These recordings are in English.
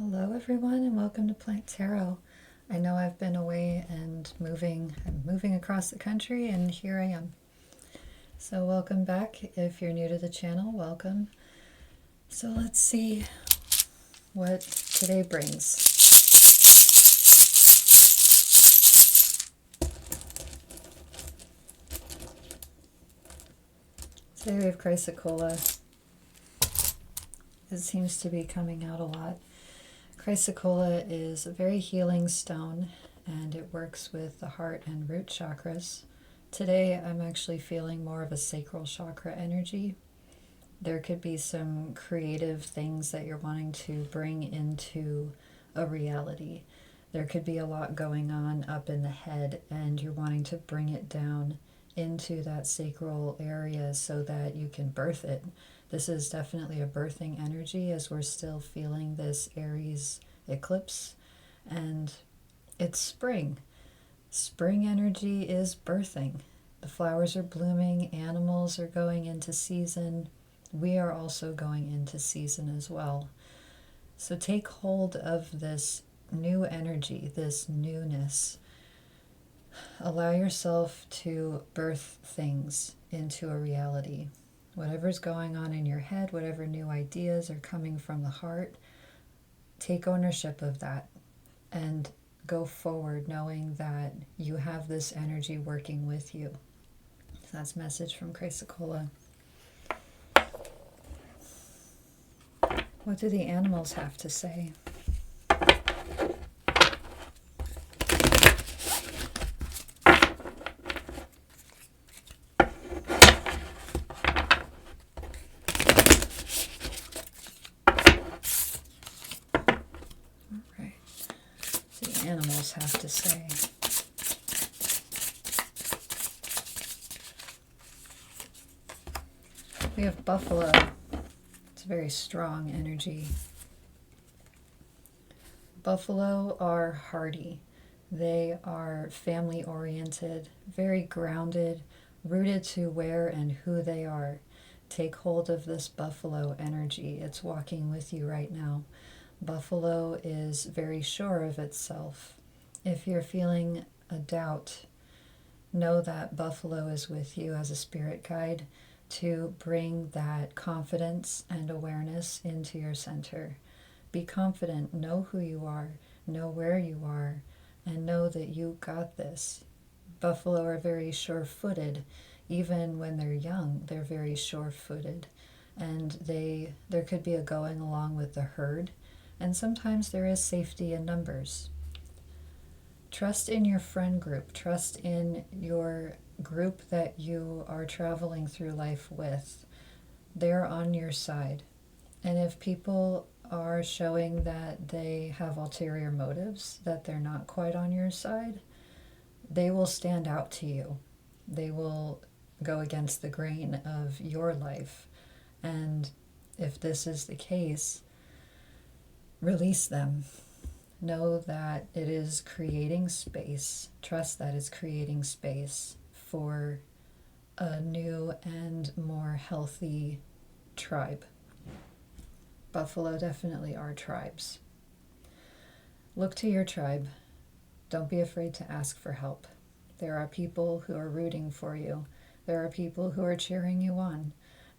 Hello everyone and welcome to Plant Tarot. I know I've been away and I'm moving across the country and here I am. So welcome back. If you're new to the channel, welcome. So let's see what today brings. Today we have Chrysocolla. It seems to be coming out a lot. Chrysocolla is a very healing stone and it works with the heart and root chakras. Today I'm actually feeling more of a sacral chakra energy. There could be some creative things that you're wanting to bring into a reality. There could be a lot going on up in the head and you're wanting to bring it down into that sacral area so that you can birth it. This is definitely a birthing energy as we're still feeling this Aries eclipse, and it's spring. Spring energy is birthing. The flowers are blooming, animals are going into season. We are also going into season as well. So take hold of this new energy, this newness. Allow yourself to birth things into a reality. Whatever's going on in your head, whatever new ideas are coming from the heart, take ownership of that and go forward knowing that you have this energy working with you. So that's a message from Chrysocolla. What do the animals have to say? Animals have to say. We have buffalo. It's a very strong energy. Buffalo are hardy. They are family oriented, very grounded, rooted to where and who they are. Take hold of this buffalo energy. It's walking with you right now. Buffalo is very sure of itself. If you're feeling a doubt, know that Buffalo is with you as a spirit guide to bring that confidence and awareness into your center. Be confident, know who you are, know where you are, and know that you got this. Buffalo are very sure-footed. Even when they're young, they're very sure-footed. And there could be a going along with the herd. And sometimes there is safety in numbers. Trust in your friend group. Trust in your group that you are traveling through life with. They're on your side. And if people are showing that they have ulterior motives, that they're not quite on your side, they will stand out to you. They will go against the grain of your life. And if this is the case, release them. Know that it is creating space. Trust that it's creating space for a new and more healthy tribe. Buffalo definitely are tribes. Look to your tribe. Don't be afraid to ask for help. There are people who are rooting for you. There are people who are cheering you on.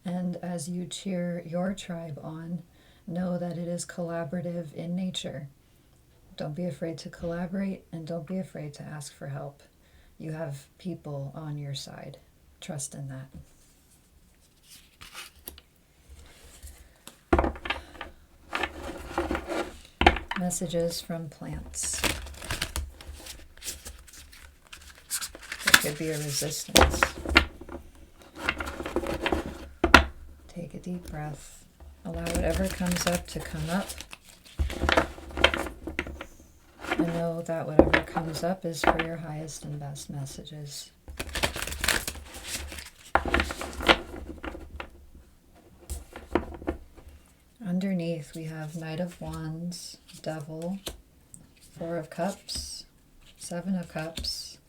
And as you cheer your tribe on, know that it is collaborative in nature. Don't be afraid to collaborate and don't be afraid to ask for help. You have people on your side. Trust in that. Messages from plants. There could be a resistance. Take a deep breath. Allow whatever comes up to come up. And know that whatever comes up is for your highest and best messages. Underneath we have Knight of Wands, Devil, Four of Cups, Seven of Cups,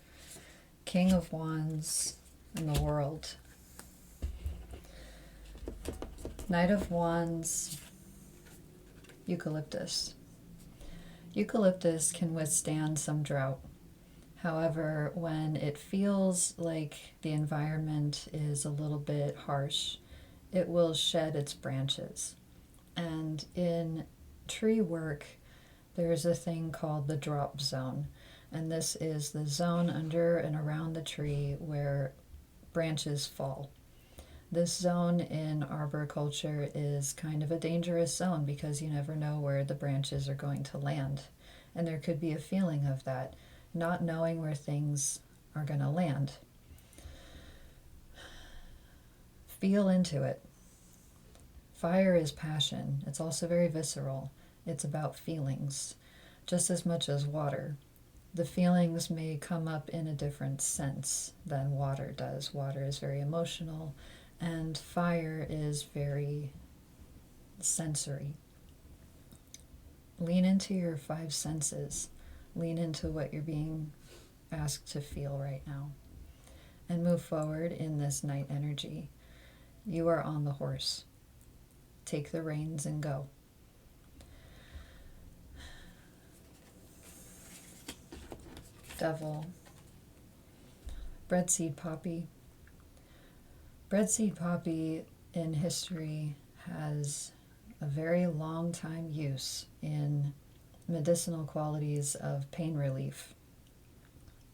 King of Wands, and the World. Knight of Wands, eucalyptus. Eucalyptus can withstand some drought. However, when it feels like the environment is a little bit harsh, it will shed its branches. And in tree work, there's a thing called the drop zone. And this is the zone under and around the tree where branches fall. This zone in arboriculture is kind of a dangerous zone because you never know where the branches are going to land. And there could be a feeling of that, not knowing where things are going to land. Feel into it. Fire is passion. It's also very visceral. It's about feelings, just as much as water. The feelings may come up in a different sense than water does. Water is very emotional, and fire is very sensory. Lean into your five senses. Lean into what you're being asked to feel right now. And move forward in this night energy. You are on the horse. Take the reins and go. Devil. Breadseed poppy. Breadseed poppy in history has a very long time use in medicinal qualities of pain relief.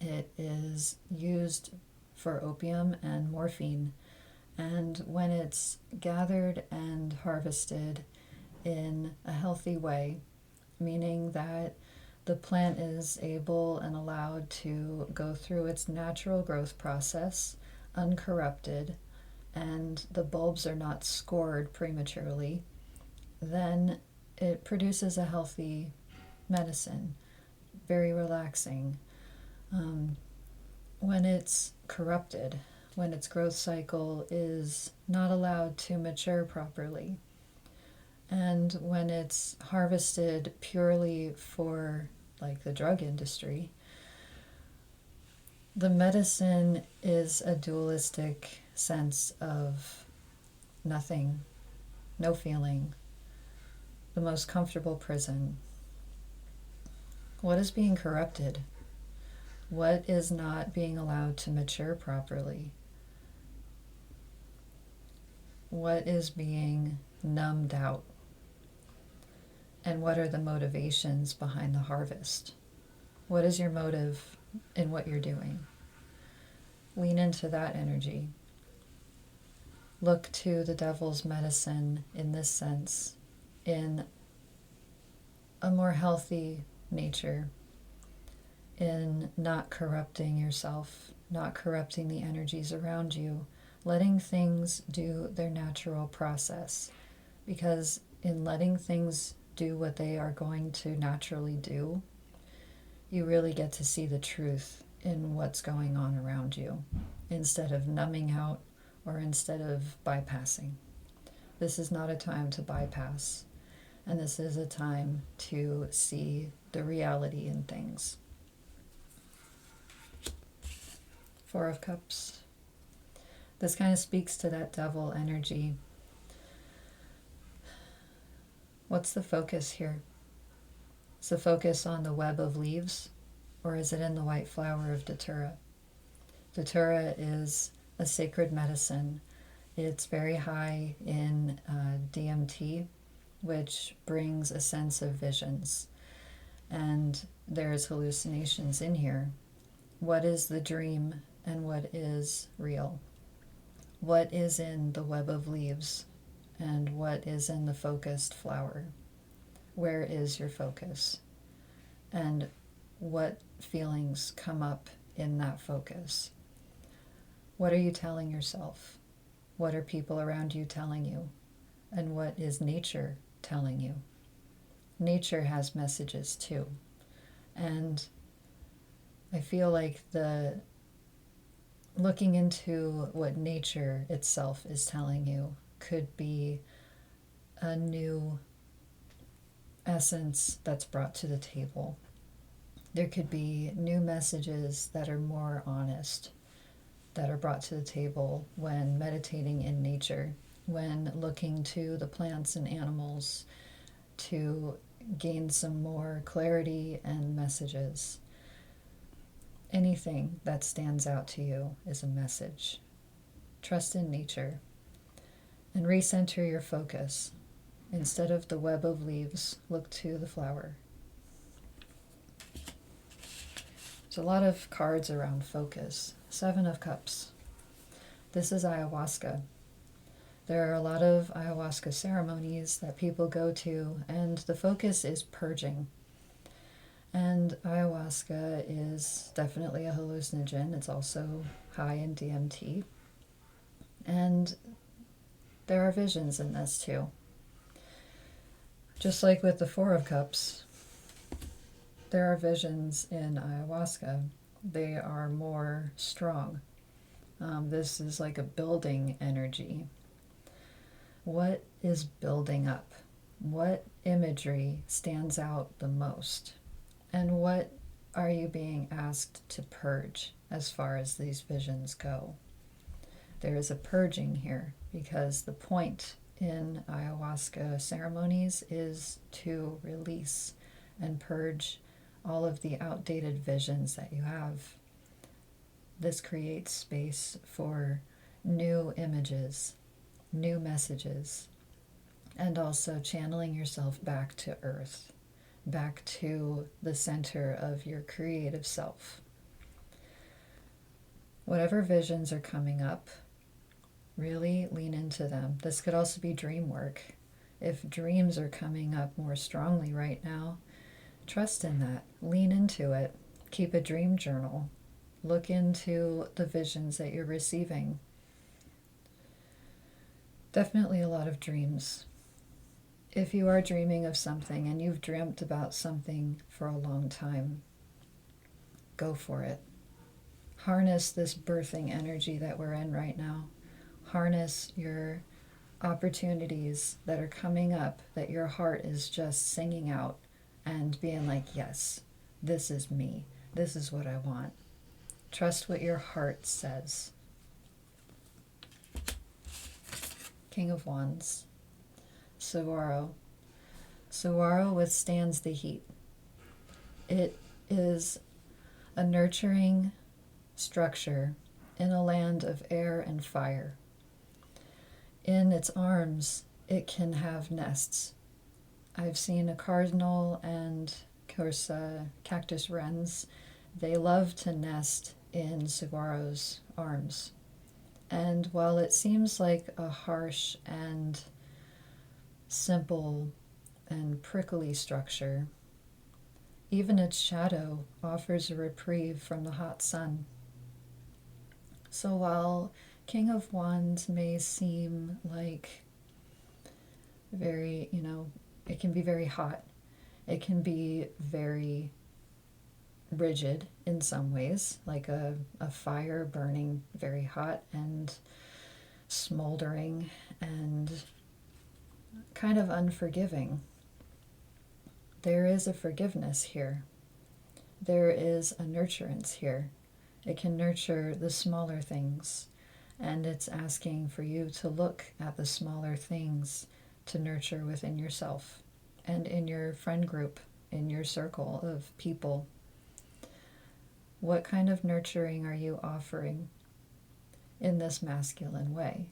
It is used for opium and morphine, and when it's gathered and harvested in a healthy way, meaning that the plant is able and allowed to go through its natural growth process uncorrupted, and the bulbs are not scored prematurely, then it produces a healthy medicine, very relaxing. When it's corrupted, when its growth cycle is not allowed to mature properly, and when it's harvested purely for, like, the drug industry, the medicine is a dualistic sense of nothing, no feeling, the most comfortable prison. What is being corrupted? What is not being allowed to mature properly? What is being numbed out? And what are the motivations behind the harvest? What is your motive in what you're doing? Lean into that energy. Look to the devil's medicine in this sense, in a more healthy nature, in not corrupting yourself, not corrupting the energies around you, letting things do their natural process. Because in letting things do what they are going to naturally do, you really get to see the truth in what's going on around you, instead of numbing out or instead of bypassing. This is not a time to bypass, and this is a time to see the reality in things. Four of Cups. This kind of speaks to that devil energy. What's the focus here? Is the focus on the web of leaves, or is it in the white flower of Datura? Datura is a sacred medicine. It's very high in DMT, which brings a sense of visions. And there's hallucinations in here. What is the dream and what is real? What is in the web of leaves and what is in the focused flower? Where is your focus? And what feelings come up in that focus? What are you telling yourself? What are people around you telling you? And what is nature telling you? Nature has messages too. And I feel like the looking into what nature itself is telling you could be a new essence that's brought to the table. There could be new messages that are more honest, that are brought to the table when meditating in nature, when looking to the plants and animals to gain some more clarity and messages. Anything that stands out to you is a message. Trust in nature and recenter your focus. Instead of the web of leaves, look to the flower. There's a lot of cards around focus. 7 of Cups. This is ayahuasca. There are a lot of ayahuasca ceremonies that people go to, and the focus is purging. And ayahuasca is definitely a hallucinogen. It's also high in DMT. And there are visions in this too. Just like with the 4 of Cups, there are visions in ayahuasca. They are more strong. This is like a building energy. What is building up? What imagery stands out the most? And what are you being asked to purge as far as these visions go? There is a purging here because the point in ayahuasca ceremonies is to release and purge all of the outdated visions that you have. This creates space for new images, new messages, and also channeling yourself back to earth, back to the center of your creative self. Whatever visions are coming up, really lean into them. This could also be dream work. If dreams are coming up more strongly right now, trust in that. Lean into it. Keep a dream journal. Look into the visions that you're receiving. Definitely a lot of dreams. If you are dreaming of something and you've dreamt about something for a long time, go for it. Harness this birthing energy that we're in right now. Harness your opportunities that are coming up, that your heart is just singing out and being like, yes, this is me. This is what I want. Trust what your heart says. King of Wands. Saguaro. Saguaro withstands the heat. It is a nurturing structure in a land of air and fire. In its arms, it can have nests. I've seen a cardinal and, of course, cactus wrens. They love to nest in saguaro's arms. And while it seems like a harsh and simple and prickly structure, even its shadow offers a reprieve from the hot sun. So while King of Wands may seem like very, it can be very hot, it can be very rigid in some ways, like a fire burning very hot and smoldering and kind of unforgiving. There is a forgiveness here. There is a nurturance here. It can nurture the smaller things, and it's asking for you to look at the smaller things to nurture within yourself and in your friend group, in your circle of people. What kind of nurturing are you offering in this masculine way?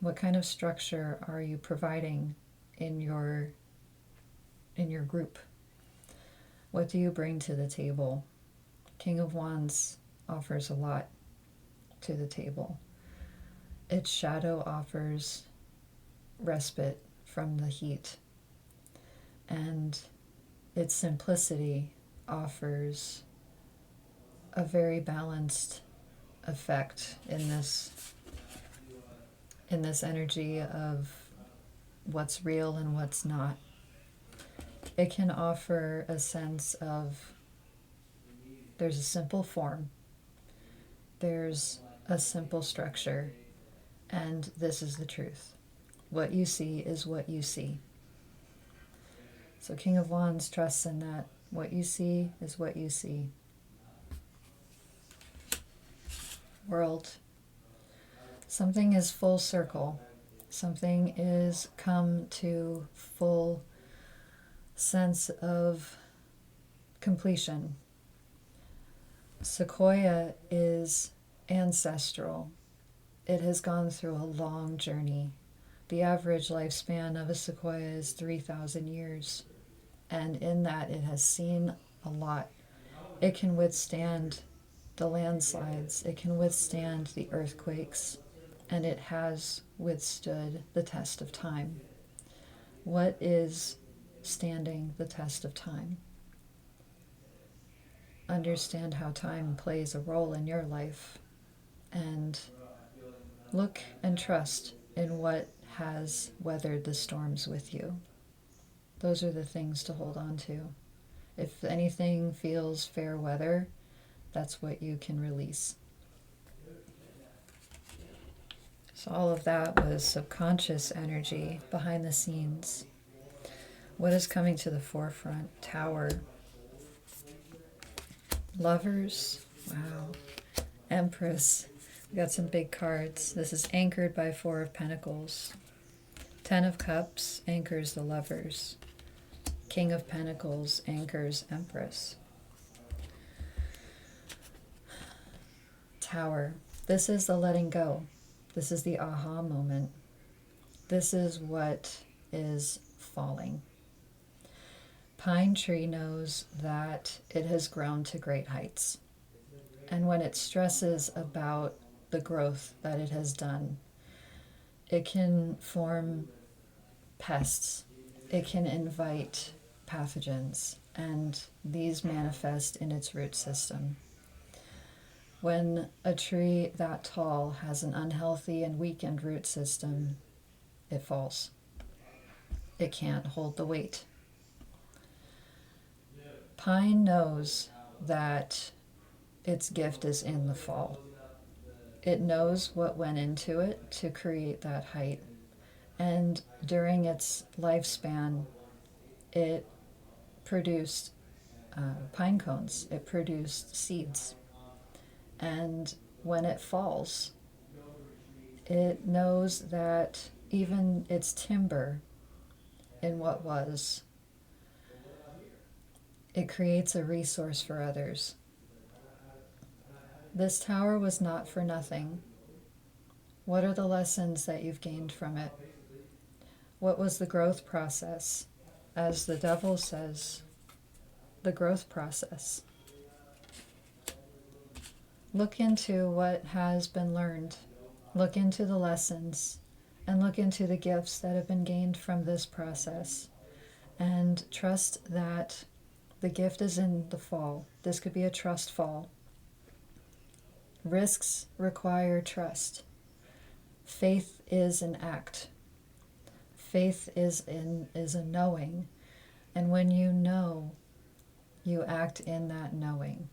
What kind of structure are you providing in your group? What do you bring to the table? King of Wands offers a lot to the table. Its shadow offers respite from the heat, and its simplicity offers a very balanced effect in this energy of what's real and what's not. It can offer a sense of there's a simple form, there's a simple structure, and this is the truth. What you see is what you see. So King of Wands trusts in that. What you see is what you see. World. Something is full circle. Something is come to full sense of completion. Sequoia is ancestral. It has gone through a long journey. The average lifespan of a sequoia is 3,000 years, and in that it has seen a lot. It can withstand the landslides, it can withstand the earthquakes, and it has withstood the test of time. What is standing the test of time? Understand how time plays a role in your life, and look and trust in what has weathered the storms with you. Those are the things to hold on to. If anything feels fair weather, that's what you can release. So all of that was subconscious energy behind the scenes. What is coming to the forefront? Tower. Lovers. Wow. Empress. We got some big cards. This is anchored by Four of Pentacles. Ten of Cups anchors the lovers. King of Pentacles anchors Empress. Tower. This is the letting go. This is the aha moment. This is what is falling. Pine tree knows that it has grown to great heights. And when it stresses about the growth that it has done, it can form pests. It can invite pathogens, and these manifest in its root system. When a tree that tall has an unhealthy and weakened root system, it falls. It can't hold the weight. Pine knows that its gift is in the fall. It knows what went into it to create that height. And during its lifespan, it produced pine cones. It produced seeds. And when it falls, it knows that even its timber in what was, it creates a resource for others. This tower was not for nothing. What are the lessons that you've gained from it? What was the growth process? As the devil says, the growth process. Look into what has been learned. Look into the lessons, and look into the gifts that have been gained from this process. And trust that the gift is in the fall. This could be a trust fall. Risks require trust. Faith is an act. Faith is a knowing. And when you know, you act in that knowing.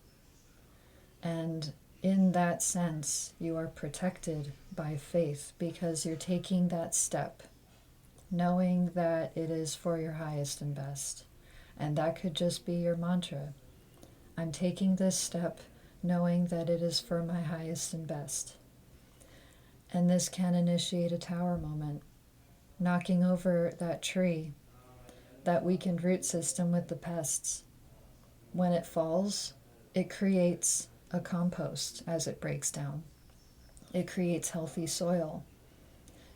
And in that sense, you are protected by faith because you're taking that step, knowing that it is for your highest and best. And that could just be your mantra. I'm taking this step knowing that it is for my highest and best. And this can initiate a tower moment, knocking over that tree, that weakened root system with the pests. When it falls, it creates a compost as it breaks down. It creates healthy soil.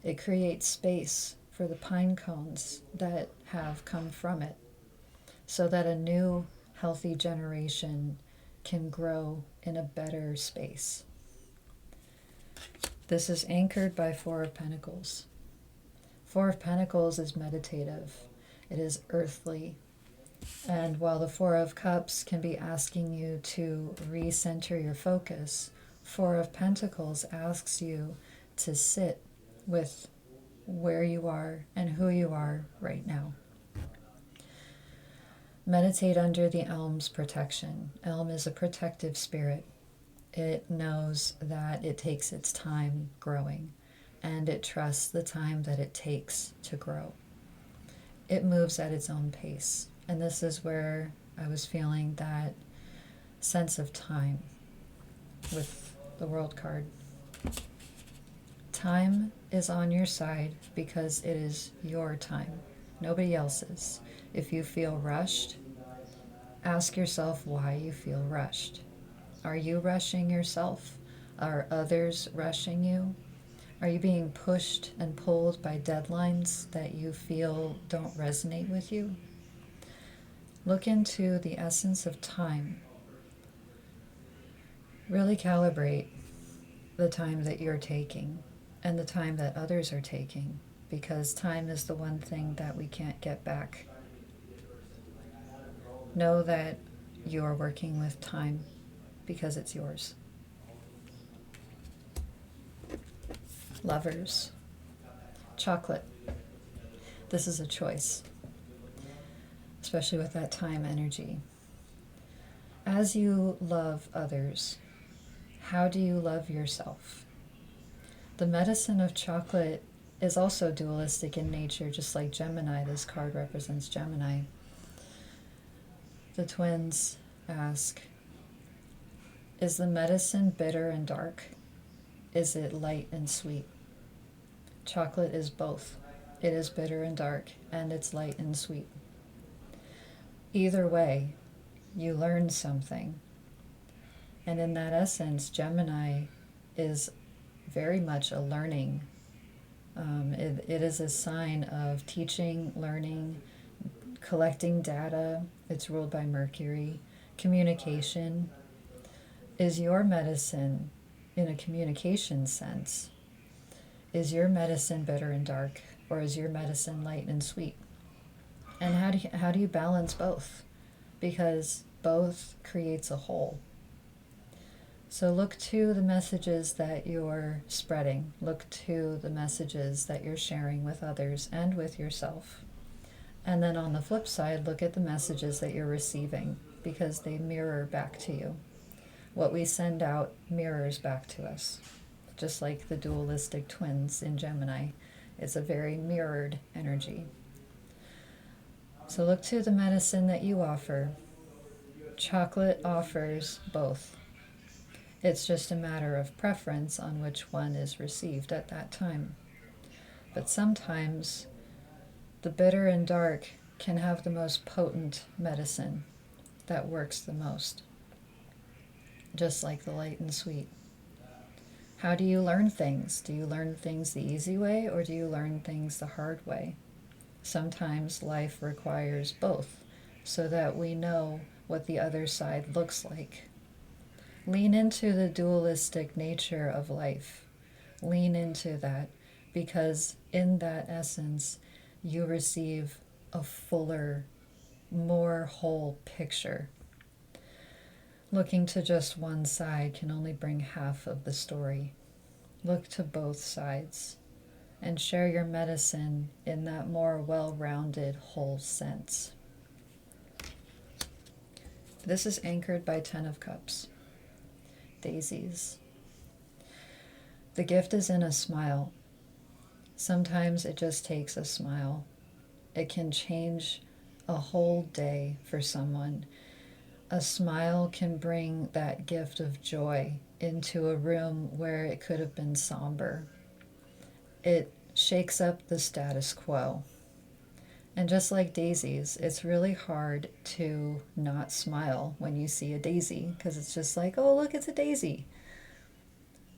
It creates space for the pine cones that have come from it, so that a new healthy generation can grow in a better space. This is anchored by Four of Pentacles. Four of Pentacles is meditative. It is earthly. And while the Four of Cups can be asking you to recenter your focus, Four of Pentacles asks you to sit with where you are and who you are right now. Meditate under the elm's protection. Elm is a protective spirit. It knows that it takes its time growing, and it trusts the time that it takes to grow. It moves at its own pace, and this is where I was feeling that sense of time with the World card. Time is on your side because it is your time, nobody else's. If you feel rushed, ask yourself why you feel rushed. Are you rushing yourself? Are others rushing you? Are you being pushed and pulled by deadlines that you feel don't resonate with you? Look into the essence of time. Really calibrate the time that you're taking and the time that others are taking, because time is the one thing that we can't get back. Know that you're working with time because it's yours. Lovers, chocolate. This is a choice, especially with that time energy. As you love others, how do you love yourself? The medicine of chocolate is also dualistic in nature, just like Gemini. This card represents Gemini. The twins ask, is the medicine bitter and dark? Is it light and sweet? Chocolate is both. It is bitter and dark, and it's light and sweet. Either way, you learn something. And in that essence, Gemini is very much a learning. It is a sign of teaching, learning, collecting data. It's ruled by Mercury. Communication. Is your medicine, in a communication sense, is your medicine bitter and dark, or is your medicine light and sweet? And how do you balance both? Because both creates a whole. So look to the messages that you're spreading. Look to the messages that you're sharing with others and with yourself. And then on the flip side, look at the messages that you're receiving, because they mirror back to you. What we send out mirrors back to us, just like the dualistic twins in Gemini. It's a very mirrored energy. So look to the medicine that you offer. Chocolate offers both. It's just a matter of preference on which one is received at that time. But sometimes the bitter and dark can have the most potent medicine that works the most, just like the light and sweet. How do you learn things? Do you learn things the easy way, or do you learn things the hard way? Sometimes life requires both, so that we know what the other side looks like. Lean into the dualistic nature of life. Lean into that, because in that essence, you receive a fuller, more whole picture. Looking to just one side can only bring half of the story. Look to both sides and share your medicine in that more well-rounded whole sense. This is anchored by 10 of Cups. Daisies. The gift is in a smile. Sometimes it just takes a smile. It can change a whole day for someone. A smile can bring that gift of joy into a room where it could have been somber. It shakes up the status quo. And just like daisies, it's really hard to not smile when you see a daisy, because it's just like, oh, look, it's a daisy.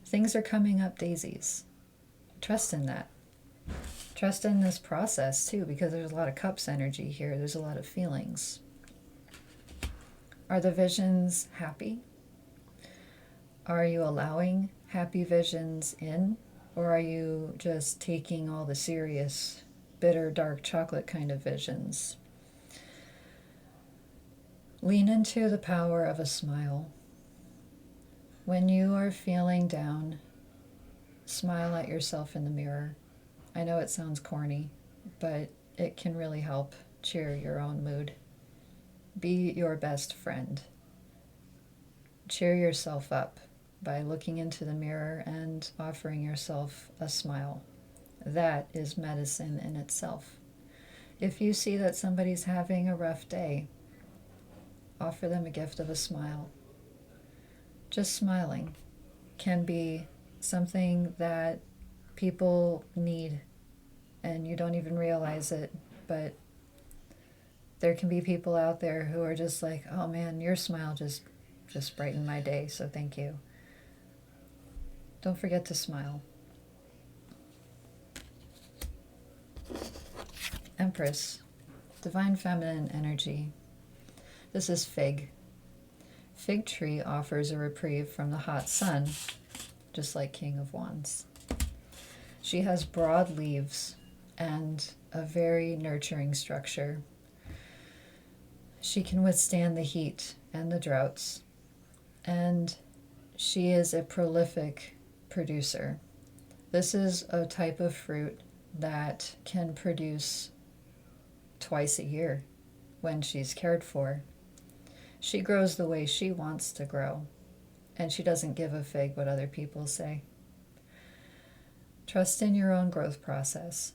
Things are coming up daisies. Trust in that. Trust in this process too, because there's a lot of cups energy here. There's a lot of feelings. Are the visions happy? Are you allowing happy visions in? Or are you just taking all the serious, bitter, dark chocolate kind of visions? Lean into the power of a smile. When you are feeling down, smile at yourself in the mirror. I know it sounds corny, but it can really help cheer your own mood. Be your best friend. Cheer yourself up by looking into the mirror and offering yourself a smile. That is medicine in itself. If you see that somebody's having a rough day, offer them a gift of a smile. Just smiling can be something that people need, and you don't even realize it, but There can be people out there who are just like, oh man, your smile just brightened my day, so thank you. Don't forget to smile. Empress, divine feminine energy. This is fig. Fig tree offers a reprieve from the hot sun, just like King of Wands. She has broad leaves and a very nurturing structure. She can withstand the heat and the droughts, and she is a prolific producer. This is a type of fruit that can produce twice a year when she's cared for. She grows the way she wants to grow, and she doesn't give a fig what other people say. Trust in your own growth process,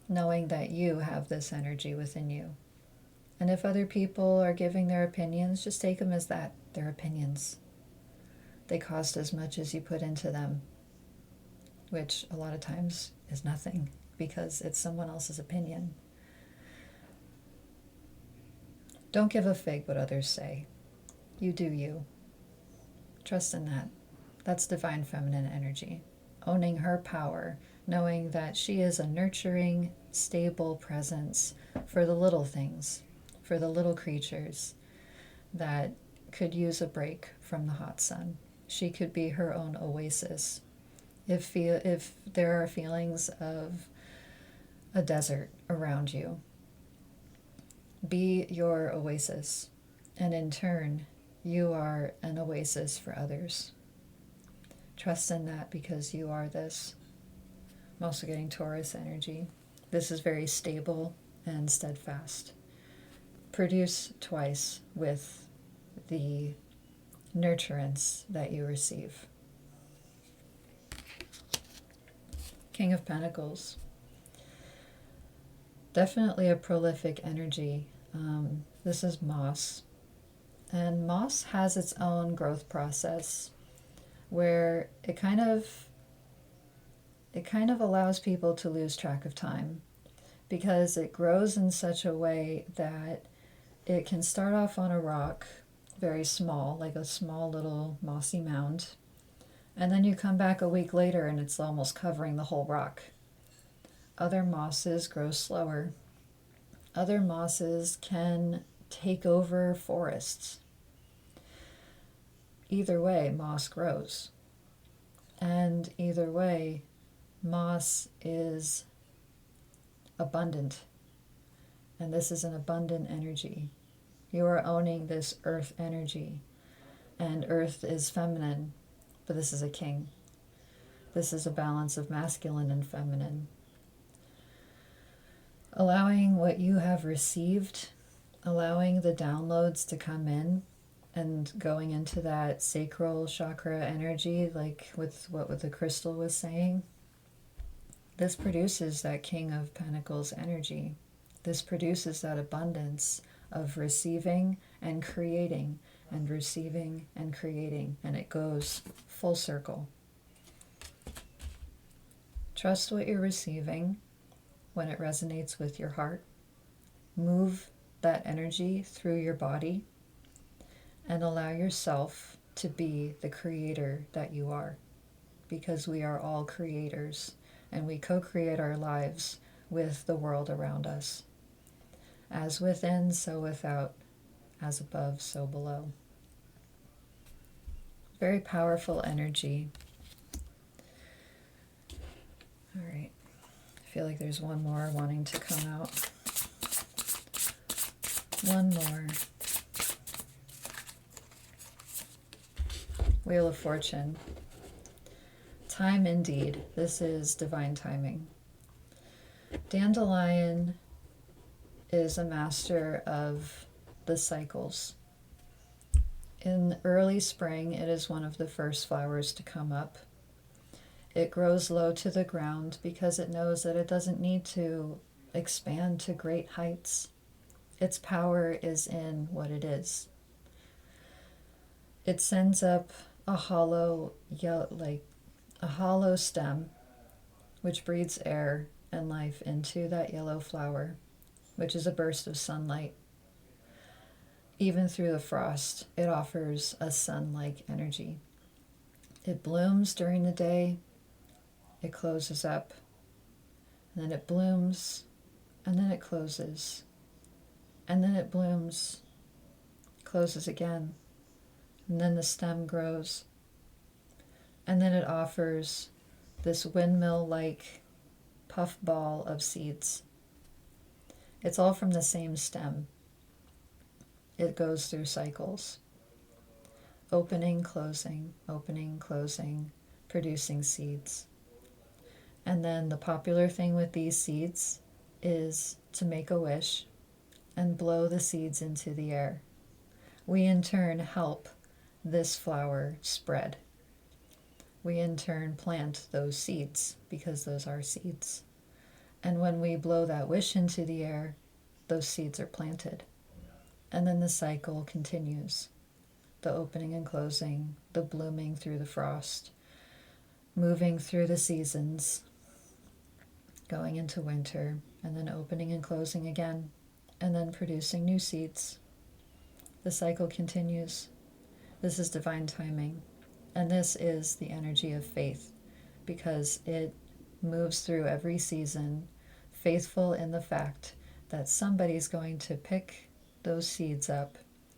knowing that you have this energy within you. And if other people are giving their opinions, just take them as that, their opinions. They cost as much as you put into them, which a lot of times is nothing because it's someone else's opinion. Don't give a fig what others say. You do you. Trust in that. That's divine feminine energy. Owning her power, knowing that she is a nurturing, stable presence for the little things, for the little creatures that could use a break from the hot sun. She could be her own oasis. If there are feelings of a desert around you, be your oasis, and in turn, you are an oasis for others. Trust in that because you are this. I'm also getting Taurus energy. This is very stable and steadfast. Produce twice with the nurturance that you receive. King of Pentacles. Definitely a prolific energy. This is moss. And moss has its own growth process where it kind of allows people to lose track of time because it grows in such a way that it can start off on a rock, very small, like a small little mossy mound, and then you come back a week later and it's almost covering the whole rock. Other mosses grow slower. Other mosses can take over forests. Either way, moss grows. And either way, moss is abundant. And this is an abundant energy. You are owning this earth energy. And earth is feminine, but this is a king. This is a balance of masculine and feminine. Allowing what you have received, allowing the downloads to come in, and going into that sacral chakra energy, like with what the crystal was saying, this produces that King of Pentacles energy. This produces that abundance of receiving and creating, and receiving and creating, and it goes full circle. Trust what you're receiving when it resonates with your heart. Move that energy through your body and allow yourself to be the creator that you are, because we are all creators and we co-create our lives with the world around us. As within, so without. As above, so below. Very powerful energy. All right. I feel like there's one more wanting to come out. One more. Wheel of Fortune. Time indeed. This is divine timing. Dandelion is a master of the cycles. In early spring, it is one of the first flowers to come up. It grows low to the ground because it knows that it doesn't need to expand to great heights. Its power is in what it is. It sends up a hollow stem, which breathes air and life into that yellow flower, which is a burst of sunlight. Even through the frost, it offers a sun-like energy. It blooms during the day, it closes up, and then it blooms, and then it closes, and then it blooms, closes again, and then the stem grows, and then it offers this windmill-like puffball of seeds. It's all from the same stem. It goes through cycles. Opening, closing, producing seeds. And then the popular thing with these seeds is to make a wish and blow the seeds into the air. We in turn help this flower spread. We in turn plant those seeds because those are seeds. And when we blow that wish into the air, those seeds are planted. And then the cycle continues. The opening and closing, the blooming through the frost, moving through the seasons, going into winter, and then opening and closing again, and then producing new seeds. The cycle continues. This is divine timing. And this is the energy of faith, because it moves through every season, faithful in the fact that somebody's going to pick those seeds up,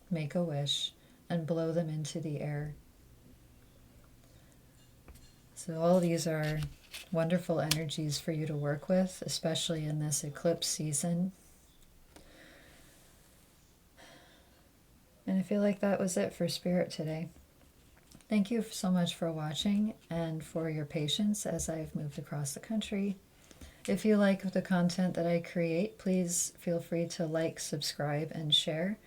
make a wish, and blow them into the air. So all these are wonderful energies for you to work with, especially in this eclipse season. And I feel like that was it for Spirit today. Thank you so much for watching and for your patience as I've moved across the country. If you like the content that I create, please feel free to like, subscribe, and share.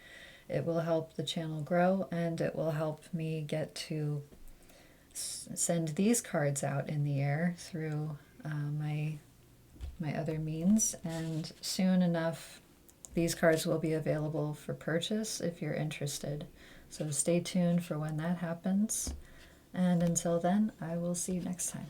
It will help the channel grow, and it will help me get to send these cards out in the air through my other means. And soon enough, these cards will be available for purchase if you're interested. So stay tuned for when that happens. And until then, I will see you next time.